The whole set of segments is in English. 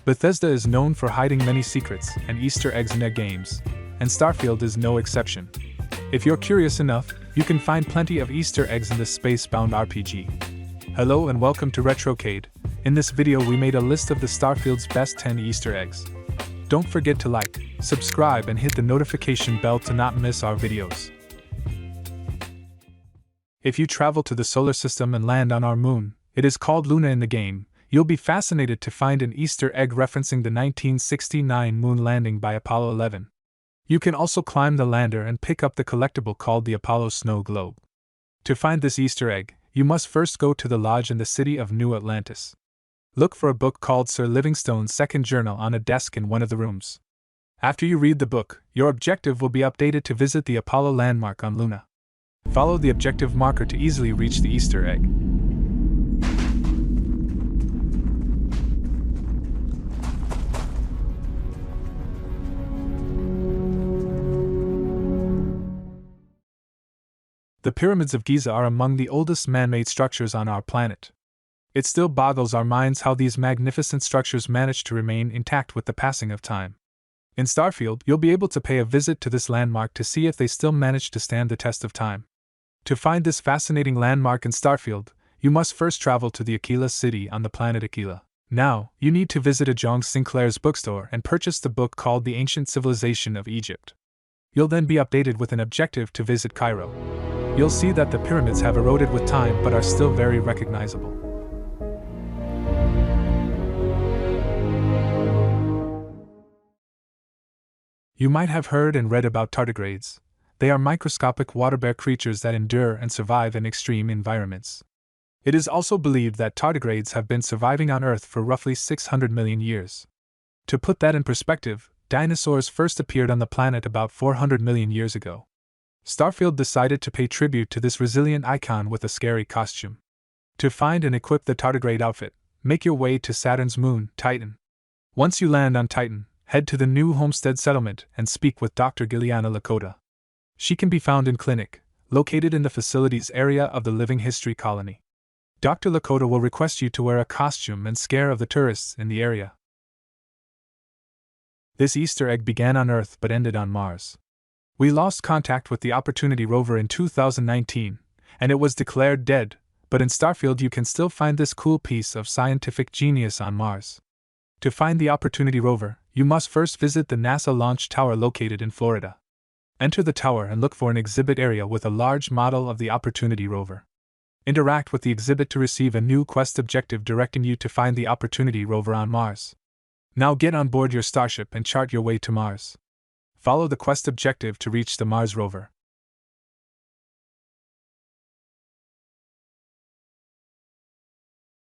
Bethesda is known for hiding many secrets and Easter eggs in their games, and Starfield is no exception. If you're curious enough, you can find plenty of Easter eggs in this space-bound RPG. Hello and welcome to RetroCade. In this video we made a list of the Starfield's best 10 Easter eggs. Don't forget to like, subscribe and hit the notification bell to not miss our videos. If you travel to the solar system and land on our moon, it is called Luna in the game, you'll be fascinated to find an Easter egg referencing the 1969 moon landing by Apollo 11. You can also climb the lander and pick up the collectible called the Apollo Snow Globe. To find this Easter egg, you must first go to the lodge in the city of New Atlantis. Look for a book called Sir Livingstone's Second Journal on a desk in one of the rooms. After you read the book, your objective will be updated to visit the Apollo landmark on Luna. Follow the objective marker to easily reach the Easter egg. The pyramids of Giza are among the oldest man-made structures on our planet. It still boggles our minds how these magnificent structures managed to remain intact with the passing of time. In Starfield, you'll be able to pay a visit to this landmark to see if they still manage to stand the test of time. To find this fascinating landmark in Starfield, you must first travel to the Aquila city on the planet Aquila. Now, you need to visit a John Sinclair's bookstore and purchase the book called The Ancient Civilization of Egypt. You'll then be updated with an objective to visit Cairo. You'll see that the pyramids have eroded with time but are still very recognizable. You might have heard and read about tardigrades. They are microscopic water-bear creatures that endure and survive in extreme environments. It is also believed that tardigrades have been surviving on Earth for roughly 600 million years. To put that in perspective, dinosaurs first appeared on the planet about 400 million years ago. Starfield decided to pay tribute to this resilient icon with a scary costume. To find and equip the tardigrade outfit, make your way to Saturn's moon, Titan. Once you land on Titan, head to the new homestead settlement and speak with Dr. Giuliana Lakota. She can be found in clinic, located in the facilities area of the Living History Colony. Dr. Lakota will request you to wear a costume and scare of the tourists in the area. This Easter egg began on Earth but ended on Mars. We lost contact with the Opportunity Rover in 2019, and it was declared dead, but in Starfield you can still find this cool piece of scientific genius on Mars. To find the Opportunity Rover, you must first visit the NASA launch tower located in Florida. Enter the tower and look for an exhibit area with a large model of the Opportunity Rover. Interact with the exhibit to receive a new quest objective directing you to find the Opportunity Rover on Mars. Now get on board your starship and chart your way to Mars. Follow the quest objective to reach the Mars rover.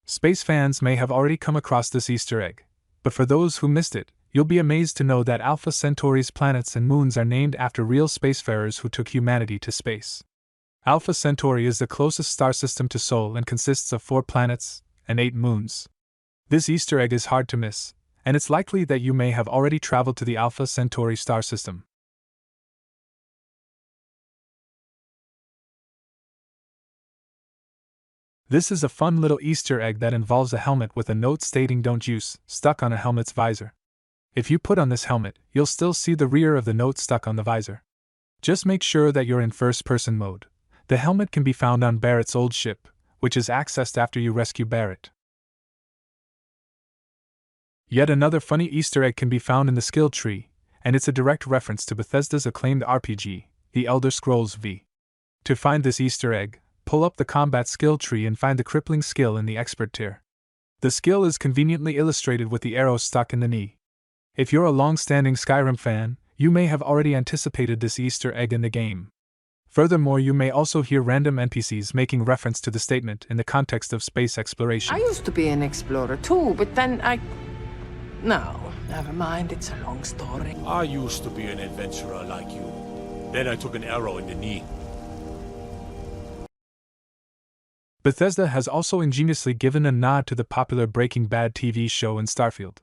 Space fans may have already come across this Easter egg, but for those who missed it, you'll be amazed to know that Alpha Centauri's planets and moons are named after real spacefarers who took humanity to space. Alpha Centauri is the closest star system to Sol and consists of 4 planets and 8 moons. This Easter egg is hard to miss, and it's likely that you may have already traveled to the Alpha Centauri star system. This is a fun little Easter egg that involves a helmet with a note stating "Don't use" stuck on a helmet's visor. If you put on this helmet, you'll still see the rear of the note stuck on the visor. Just make sure that you're in first-person mode. The helmet can be found on Barrett's old ship, which is accessed after you rescue Barrett. Yet another funny Easter egg can be found in the skill tree, and it's a direct reference to Bethesda's acclaimed RPG, The Elder Scrolls V. To find this Easter egg, pull up the combat skill tree and find the crippling skill in the expert tier. The skill is conveniently illustrated with the arrow stuck in the knee. If you're a long-standing Skyrim fan, you may have already anticipated this Easter egg in the game. Furthermore, you may also hear random NPCs making reference to the statement in the context of space exploration. I used to be an explorer too, but then No, never mind, it's a long story. I used to be an adventurer like you. Then I took an arrow in the knee. Bethesda has also ingeniously given a nod to the popular Breaking Bad TV show in Starfield.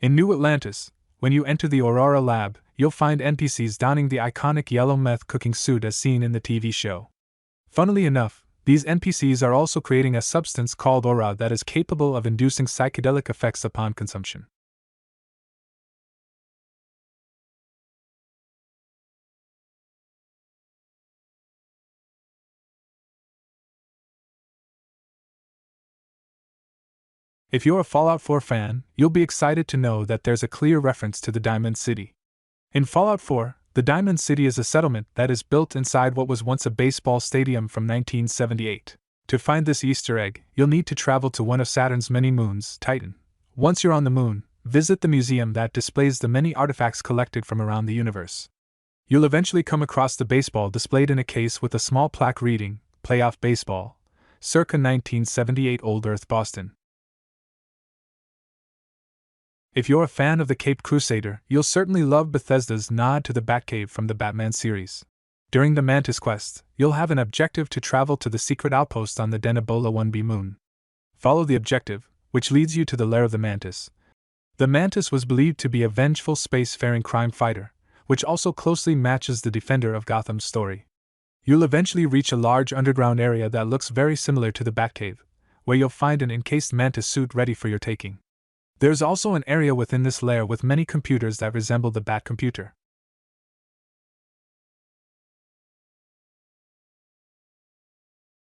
In New Atlantis, when you enter the Aurora lab, you'll find NPCs donning the iconic yellow meth cooking suit as seen in the TV show. Funnily enough, these NPCs are also creating a substance called aura that is capable of inducing psychedelic effects upon consumption. If you're a Fallout 4 fan, you'll be excited to know that there's a clear reference to the Diamond City. In Fallout 4, the Diamond City is a settlement that is built inside what was once a baseball stadium from 1978. To find this Easter egg, you'll need to travel to one of Saturn's many moons, Titan. Once you're on the moon, visit the museum that displays the many artifacts collected from around the universe. You'll eventually come across the baseball displayed in a case with a small plaque reading, Playoff Baseball, Circa 1978 Old Earth, Boston. If you're a fan of the Caped Crusader, you'll certainly love Bethesda's nod to the Batcave from the Batman series. During the Mantis quest, you'll have an objective to travel to the secret outpost on the Denebola 1b moon. Follow the objective, which leads you to the lair of the Mantis. The Mantis was believed to be a vengeful space-faring crime fighter, which also closely matches the Defender of Gotham's story. You'll eventually reach a large underground area that looks very similar to the Batcave, where you'll find an encased Mantis suit ready for your taking. There's also an area within this lair with many computers that resemble the Bat computer.